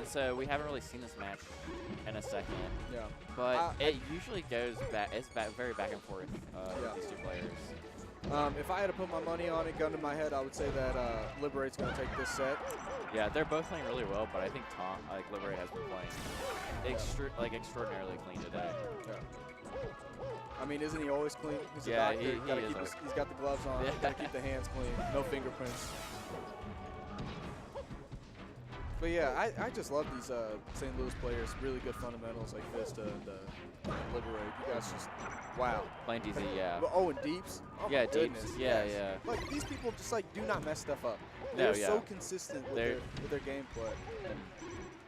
so we haven't really seen this match in a second. Yeah. But it usually goes back. It's very back and forth with these two players. If I had to put my money on it, gun to my head, I would say that Liberate's going to take this set. Yeah, they're both playing really well, but I think Liberate has been playing extraordinarily clean today. Yeah. I mean, isn't he always clean? He's a Yeah, doctor. He's got the gloves on. Yeah. Got to keep the hands clean. No fingerprints. But yeah, I just love these St. Louis players. Really good fundamentals like Vista and Liberate. You guys just, wow. Playing DZ, yeah. Oh, and Deeps. Oh yeah, my goodness. Deeps. Yeah, yes. yeah. Like these people just like do not mess stuff up. No, They're so consistent with their gameplay.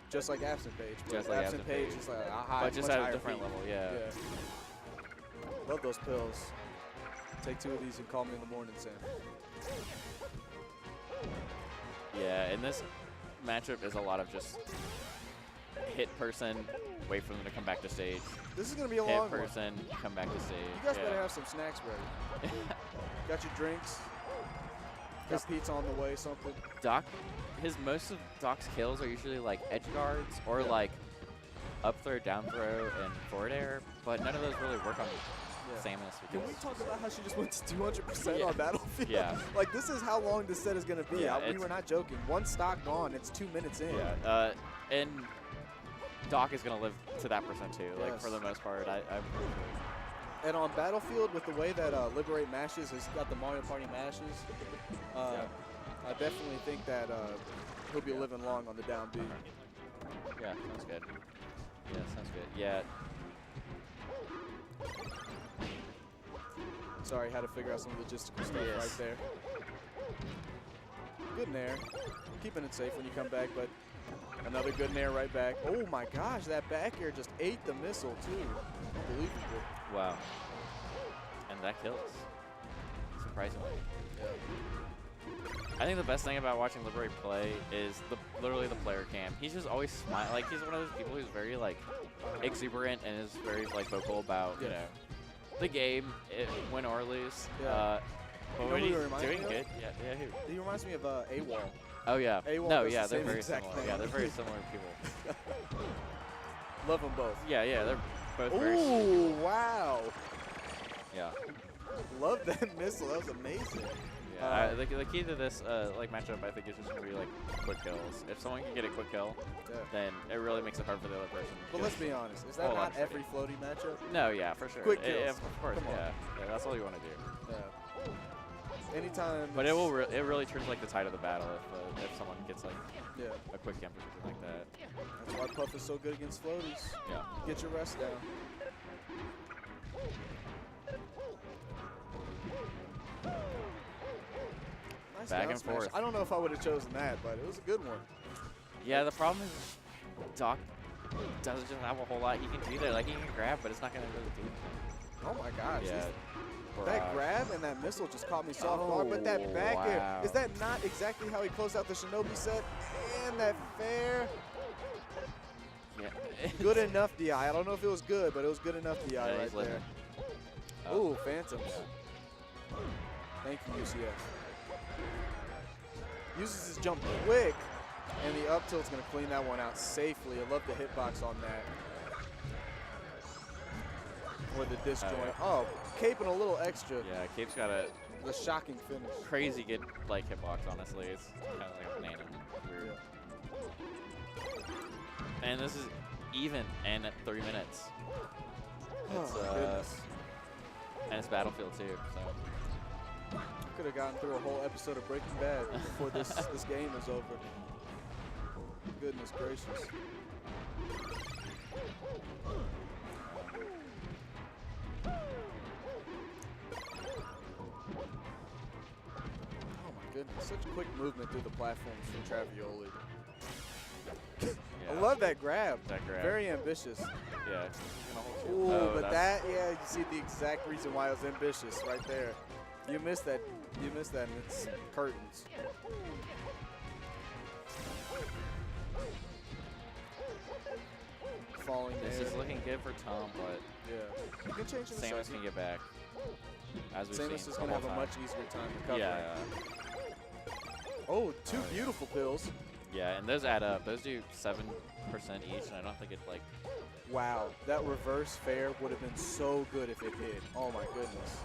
Just like Absent Page. Just like Absent Page is like a high, but just at a different level, yeah. Love those pills. Take 2 of these and call me in the morning, Sam. Yeah, and this matchup is a lot of just hit person, wait for them to come back to stage. This is going to be a long Hit person, come back to stage. You guys better have some snacks ready. Got your drinks? Got pizza on the way, something? Most of Doc's kills are usually like edge guards or like up throw, down throw, and forward air, but none of those really work on Samus. Can we talk about how she just went to 200% on Battlefield? Yeah. Like, this is how long this set is going to be. Yeah, we were not joking. One stock gone, it's 2 minutes in. Yeah, and Doc is going to live to that percent too, like for the most part. I'm pretty sure. And on Battlefield, with the way that Liberate mashes, has got the Mario Party mashes, I definitely think that he'll be living long on the down B. Yeah, sounds good. Yeah, sounds good. Yeah. Sorry, had to figure out some logistical stuff right there. Good nair. Keeping it safe when you come back, but another good nair right back. Oh my gosh, that back air just ate the missile too. Unbelievable. Wow. And that kills. Surprisingly. Yeah. I think the best thing about watching Liberate play is literally the player cam. He's just always smiling. Like, he's one of those people who's very like exuberant and is very like vocal about you know the game, win or lose. But when he's doing good, who? He reminds me of AWOL. Oh yeah. AWOL No, yeah, they're very exact similar. thing. Yeah, they're very similar people. Love them both. Yeah, they're both very. Ooh, wow. Yeah. Love that missile. That was amazing. Yeah, the key to this like matchup, I think, is just gonna be like quick kills. If someone can get a quick kill, then it really makes it hard for the other person. But let's be honest, is that not every floaty matchup? No, yeah, for sure. Quick kills. Of course, yeah, that's all you want to do. Yeah. Anytime. But it will. It really turns like the tide of the battle if someone gets like a quick camp or something like that. That's why Puff is so good against floaties. Yeah. Get your rest down. Nice back down and smash. forth. I don't know if I would have chosen that, but it was a good one. Yeah, the problem is Doc doesn't just have a whole lot he can do there. Like, he can grab, but it's not going to really do anything. Oh my gosh. Yeah. That grab and that missile just caught me soft guard, but that back air, is that not exactly how he closed out the Shinobi set? And that fair. Yeah. Good enough DI. I don't know if it was good, but it was good enough DI right there. Ooh, Phantoms. Thank you, UCF. Uses his jump quick, and the up tilt's going to clean that one out safely. I love the hitbox on that. Or the disc joint. Oh, caping a little extra. Yeah, Cape's got a shocking finish. Crazy good like hitbox, honestly. It's kind of like a banana. Weird. And this is even and at 3 minutes. It's, and it's Battlefield too, so. Could have gotten through a whole episode of Breaking Bad before this game is over. Goodness gracious. Oh my goodness, such quick movement through the platforms from Travioli. I love that grab. Very ambitious. Yeah. Ooh, but you see the exact reason why it was ambitious right there. You missed that. You missed that, and it's curtains. Falling there. This is looking good for Tom, but you can change in a Samus can get back. As we've Samus seen is going to have a much easier time recovering. Yeah. Oh, two beautiful pills. Yeah, and those add up. Those do 7% each, and I don't think it like. Wow, that reverse fair would have been so good if it hit. Oh my goodness.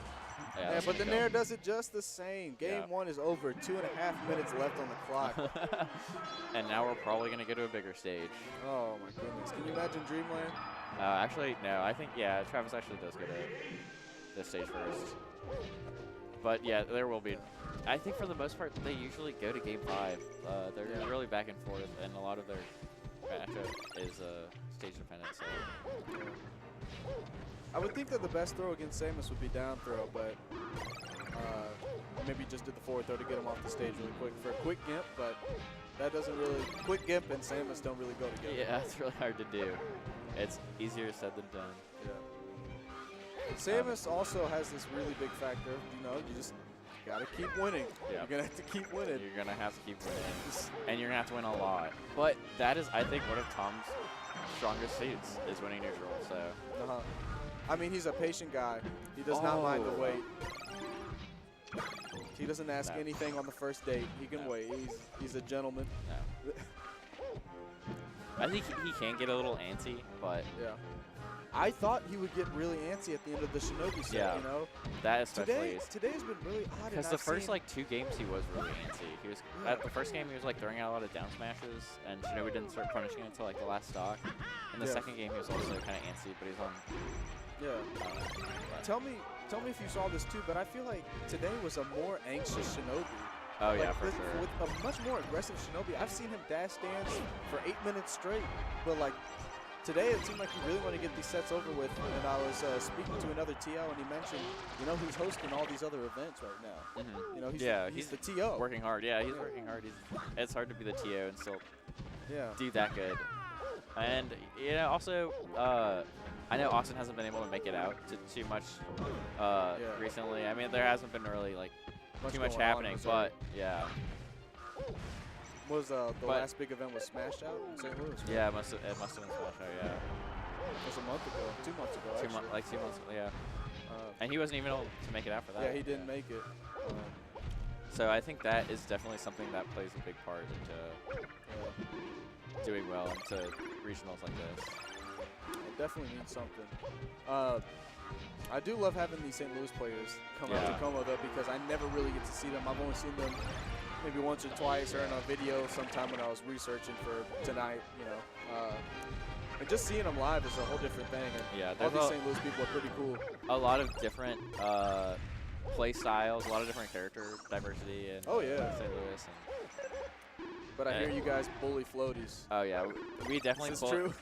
Yeah, Yeah, but the Nair does it just the same. Game 1 is over. 2.5 minutes left on the clock. And now we're probably going to go to a bigger stage. Oh my goodness. Can you imagine Dreamland? Actually, no. I think, yeah, Travis actually does go to this stage first. But yeah, there will be. I think for the most part, they usually go to game 5. They're really back and forth, and a lot of their matchup is stage dependent. So. I would think that the best throw against Samus would be down throw, but maybe just did the forward throw to get him off the stage really quick for a quick gimp, but that doesn't really, quick gimp and Samus don't really go together. Yeah, it's really hard to do. It's easier said than done. Yeah. Samus also has this really big factor, you know, you just gotta keep winning. Yeah. You're gonna have to keep winning. You're gonna have to keep winning, and you're gonna have to win a lot. But that is, I think, one of Tom's strongest suits is winning neutral. So. I mean, he's a patient guy. He does not mind the wait. He doesn't ask anything on the first date. He can wait. He's a gentleman. No. I think he can get a little antsy, but yeah. I thought he would get really antsy at the end of the Shinobi set, yeah, you know? That especially. Today's been really odd. Because the first, like, 2 games he was really antsy. He was, at the first game, he was, like, throwing out a lot of down smashes, and Shinobi didn't start punishing it until, like, the last stock. In the second game, he was also kind of antsy, but he's on. Yeah. Tell me if you saw this too, but I feel like today was a more anxious Shinobi. Oh yeah, for sure. With a much more aggressive Shinobi. I've seen him dash dance for 8 minutes straight, but like today it seemed like he really wanted to get these sets over with. And I was speaking to another TO, and he mentioned, you know, he's hosting all these other events right now. You know, he's the TO. Working hard. Yeah, he's working hard. It's hard to be the TO and still do that good. And you know, also. I know Austin hasn't been able to make it out to too much recently. I mean, there hasn't been really like too much happening, but yeah. Was the last big event was Smash Out in St. Louis? Right? Yeah, it must have been Smash Out. Yeah. It was a month ago, 2 months ago. 2 months ago, yeah. And he wasn't even able to make it out for that. Yeah, he didn't make it. So I think that is definitely something that plays a big part into doing well into regionals like this. It definitely means something. I do love having these St. Louis players come out to CoMo though, because I never really get to see them. I've only seen them maybe once or twice or in a video sometime when I was researching for tonight, you know. And just seeing them live is a whole different thing. And all these St. Louis people are pretty cool. A lot of different play styles, a lot of different character diversity in St. Louis. But I hear you guys bully floaties. Oh yeah, we definitely. Is this true?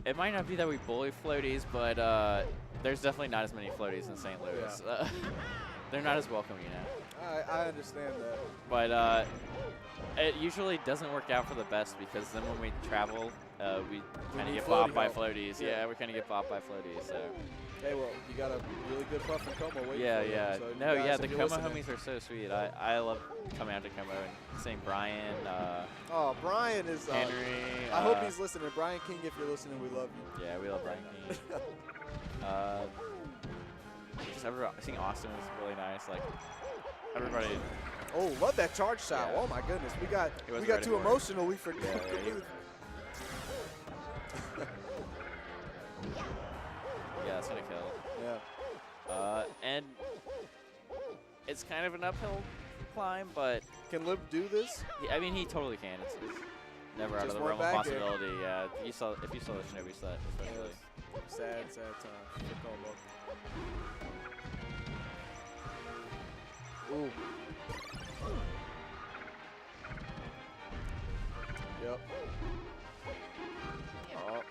It might not be that we bully floaties, but there's definitely not as many floaties in St. Louis. Yeah. They're not as welcome, you know. I understand that. But it usually doesn't work out for the best, because then when we travel, we kind of get bopped by floaties. Yeah, we kind of get bopped by floaties. So. Hey, well, you got a really good puff in CoMo waiting for you. Yeah. So no, guys, yeah, the CoMo homies are so sweet. I love coming out to CoMo and seeing Brian. Oh, Brian is. Henry. I hope he's listening. Brian King, if you're listening, we love you. Yeah, we love Brian King. Just seeing Austin was really nice. Like everybody. Oh, love that charge shot. Yeah. Oh my goodness, we got too emotional. We forgot. Yeah, that's gonna kill. Yeah. And it's kind of an uphill climb, but can Lib do this? I mean, he totally can. It's never out of the realm of possibility. Yeah, if you saw the Shinobi set, especially. Sad time for CoMo. Ooh. Yep. Oh.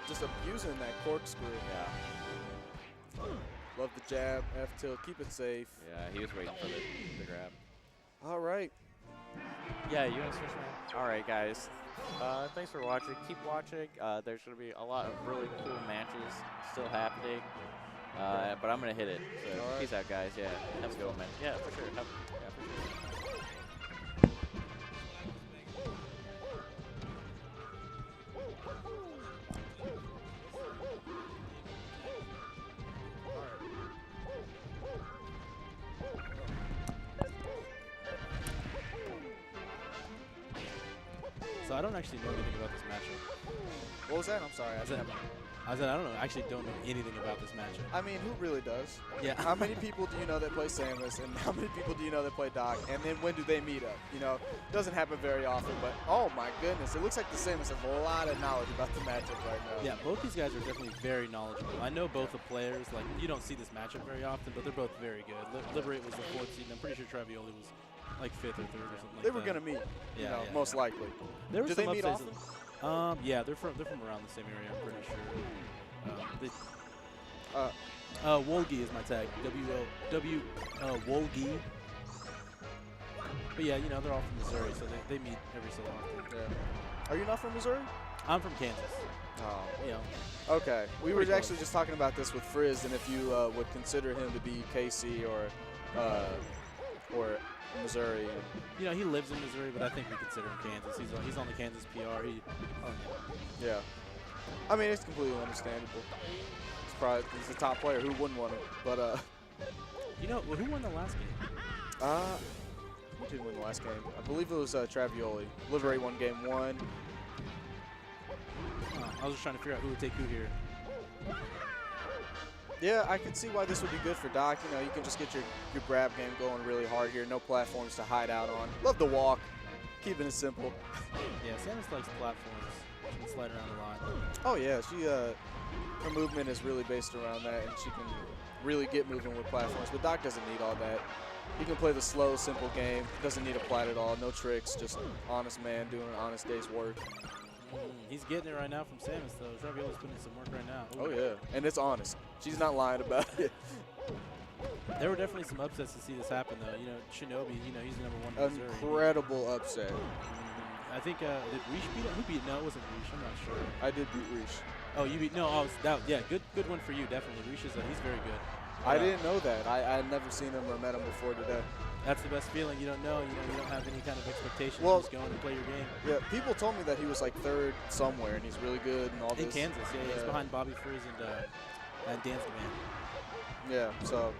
Just abusing that corkscrew. Yeah. Love the jab, F tilt, keep it safe. Yeah, he was waiting for the grab. All right. Yeah, you want to switch around? All right, guys. Thanks for watching. Keep watching. There's going to be a lot of really cool matches still happening. But I'm going to hit it. So peace out, guys. Yeah, have a good one, man. Yeah, for sure. Yeah, for sure. so I don't actually know anything about this matchup. What was that? I'm sorry. I said I don't know. I actually don't know anything about this matchup. I mean, who really does? Yeah. How many people do you know that play Samus, and how many people do you know that play Doc? And then when do they meet up? You know, it doesn't happen very often, but oh my goodness, it looks like the Samus has a lot of knowledge about the matchup right now. Yeah, both these guys are definitely very knowledgeable. I know both the players. Like, you don't see this matchup very often, but they're both very good. Liberate was the 4th seed, and I'm pretty sure Travioli was like 5th or 3rd or something like that. They were gonna meet, you know, most likely. There do they meet often? Yeah, they're from around the same area. I'm pretty sure. Wolgi is my tag. Wolgi. But yeah, you know, they're all from Missouri, so they meet every so often. Yeah. Are you not from Missouri? I'm from Kansas. Oh. You know. Okay. We were actually just talking about this with Frizz, and if you would consider him to be KC or Missouri. You know, he lives in Missouri, but I think we consider him Kansas. He's on the Kansas PR. Yeah. I mean, it's completely understandable. He's the top player. Who wouldn't want it? But you know, who won the last game? Who did win the last game? I believe it was Travioli. Liberate won game 1. I was just trying to figure out who would take who here. Yeah, I can see why this would be good for Doc. You know, you can just get your grab game going really hard here. No platforms to hide out on. Love the walk. Keeping it simple. Yeah, Samus likes platforms. She can slide around a lot. Oh yeah, her movement is really based around that, and she can really get moving with platforms. But Doc doesn't need all that. He can play the slow, simple game. Doesn't need a plat at all. No tricks. Just honest man doing an honest day's work. He's getting it right now from Samus, though. Travioli's putting in some work right now. Ooh. Oh yeah, and it's honest. She's not lying about it. There were definitely some upsets to see this happen, though. You know, Shinobi, you know, he's the #1 in Missouri. Incredible upset. I think, did Reish beat him? Who beat him? No, it wasn't Reish. I'm not sure. I did beat Reish. Oh, you beat, no, yeah, good one for you, definitely. Reish is, he's very good. I didn't know that. I had never seen him or met him before today. That's the best feeling. You don't know, you don't have any kind of expectations. Well, just go and play your game. Yeah, people told me that he was like 3rd somewhere, and he's really good and all this. In Kansas, yeah. He's behind Bobby Frizz and Dance the Man. Yeah, so,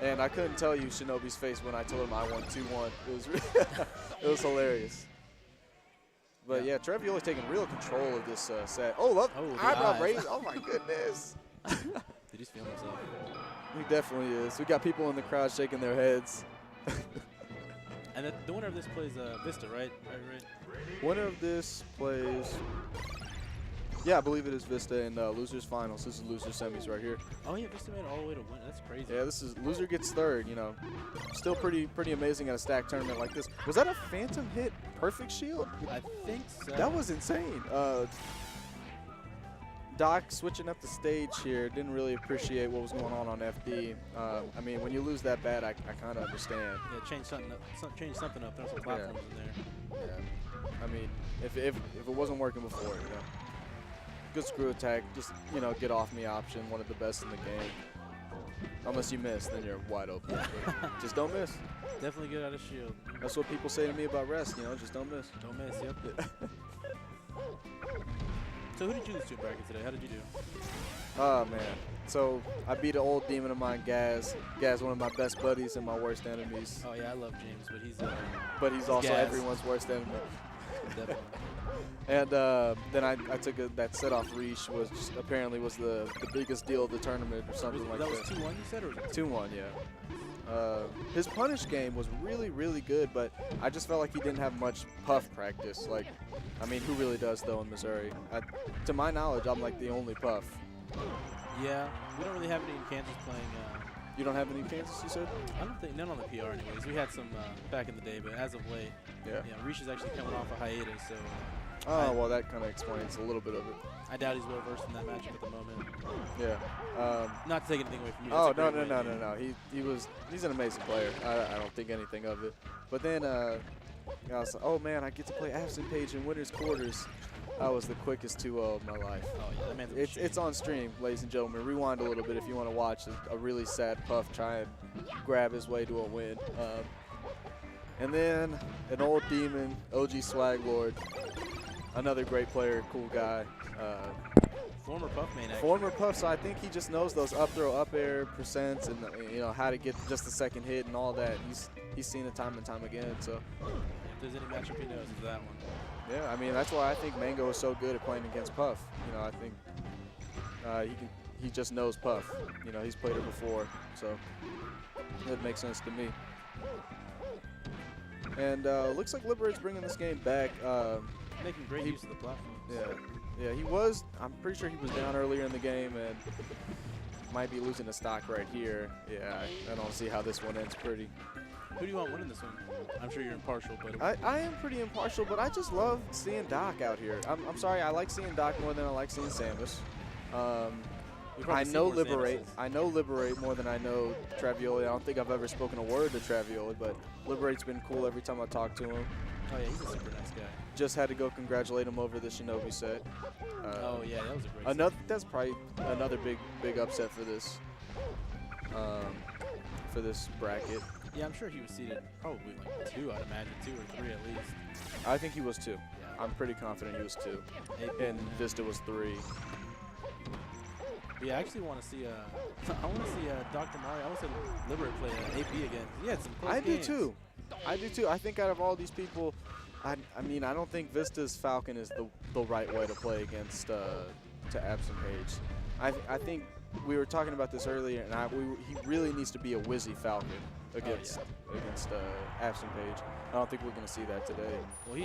and I couldn't tell you Shinobi's face when I told him I won 2-1. It was it was hilarious. But yeah, Travioli's taking real control of this set. Oh, look, eyebrow raise. Oh my goodness. Did he feel himself? He definitely is. We got people in the crowd shaking their heads. And the winner of this plays Vista, right? Right. Winner of this plays, yeah, I believe it is Vista in losers finals. This is loser semis right here. Oh yeah, Vista made it all the way to win. That's crazy. Yeah, this is loser gets 3rd. You know, still pretty amazing at a stacked tournament like this. Was that a phantom hit perfect shield? I think so. That was insane. Doc switching up the stage here, didn't really appreciate what was going on FD. I mean, when you lose that bad, I kind of understand. Yeah, change something up. There's some platforms in there. Yeah. I mean, if it wasn't working before, you know. Good screw attack, just, you know, get off me option, one of the best in the game. Unless you miss, then you're wide open. Just don't miss. Definitely get out of shield. That's what people say to me about rest, you know, just don't miss. Don't miss, yep. So who did you lose to in bracket today? How did you do? Oh, man. So I beat an old demon of mine, Gaz. Gaz, one of my best buddies and my worst enemies. Oh, yeah, I love James, but he's also Gaz. Everyone's worst enemy. Definitely. And then I took that set off Reish, apparently was the biggest deal of the tournament or something like that. That was 2-1 you said? Or 2-1, yeah. His punish game was really, really good, but I just felt like he didn't have much puff practice. Like, I mean, who really does, though, in Missouri? To my knowledge, I'm like the only puff. Yeah, we don't really have any in Kansas playing. You don't have any in Kansas, you said? I don't think, none on the PR anyways. We had some back in the day, but as of late, yeah, Reish is actually coming off a hiatus, so. Well, that kind of explains a little bit of it. I doubt he's well versed in that matchup at the moment. Yeah. Not to take anything away from you. Oh, no. He's an amazing player. I don't think anything of it. But then, I was like, oh man, I get to play Absent Page in Winners Quarters. That was the quickest 2-0 of my life. Oh yeah, that man's it's on stream, ladies and gentlemen. Rewind a little bit if you want to watch a really sad Puff try and grab his way to a win. And then an old demon, OG Swag Lord, another great player, cool guy. Former Puff main, actually. Former Puff, so I think he just knows those up throw, up air percents, and you know how to get just the second hit and all that. He's seen it time and time again. So if there's any matchup he knows, it's that one. Yeah, I mean, that's why I think Mango is so good at playing against Puff. You know, I think he just knows Puff. You know, he's played her before, so that makes sense to me. And looks like Liberate's bringing this game back. Making great use of the platform. Yeah, he was. I'm pretty sure he was down earlier in the game and might be losing the stock right here. Yeah, I don't see how this one ends pretty. Who do you want winning this one? I'm sure you're impartial, but I am pretty impartial, but I just love seeing Doc out here. I'm sorry, I like seeing Doc more than I like seeing Samus. I know Liberate. I know Liberate more than I know Travioli. I don't think I've ever spoken a word to Travioli, but Liberate's been cool every time I talk to him. Oh yeah, he's a super nice guy. Just had to go congratulate him over the Shinobi set. Oh yeah, that was a great set. That's probably another big upset for this bracket. Yeah, I'm sure he was seated probably like 2, I'd imagine, 2 or 3 at least. I think he was 2. Yeah. I'm pretty confident he was 2. And Vista was 3. Yeah, I actually want to see I want to see Dr. Mario. I want to see Liberate play AP again. He had some close games. I do too. I think out of all these people, I mean, I don't think Vista's Falcon is the right way to play against to Absent Page. I think we were talking about this earlier, and he really needs to be a Wizzy Falcon against Absent Page. I don't think we're going to see that today. Well,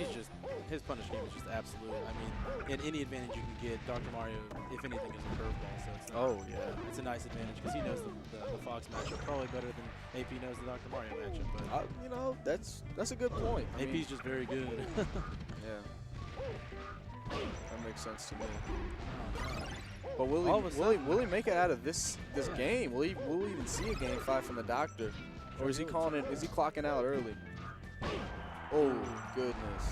his punish game is just absolute. I mean, in any advantage you can get, Dr. Mario, if anything, is a curveball. So it's a nice advantage because he knows the Fox matchup probably better than AP knows the Dr. Mario matchup. But you know, that's a good point. AP's just very good. Yeah, that makes sense to me. But will he make it out of this game? Will we even see a game 5 from the Doctor, or is he calling it? Is he clocking out early? Oh goodness!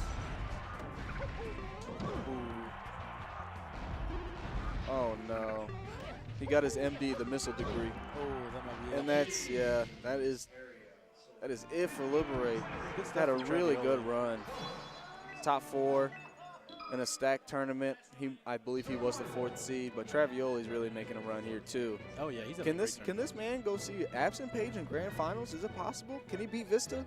Ooh. Oh no! He got his MD, the missile degree. Oh, that might be it. And that is it for Liberate. He's had a really good run. Top 4 in a stacked tournament. I believe he was the 4th seed, but Travioli's really making a run here too. Oh yeah, he's Can this man go see Absent Page in grand finals? Is it possible? Can he beat Vista?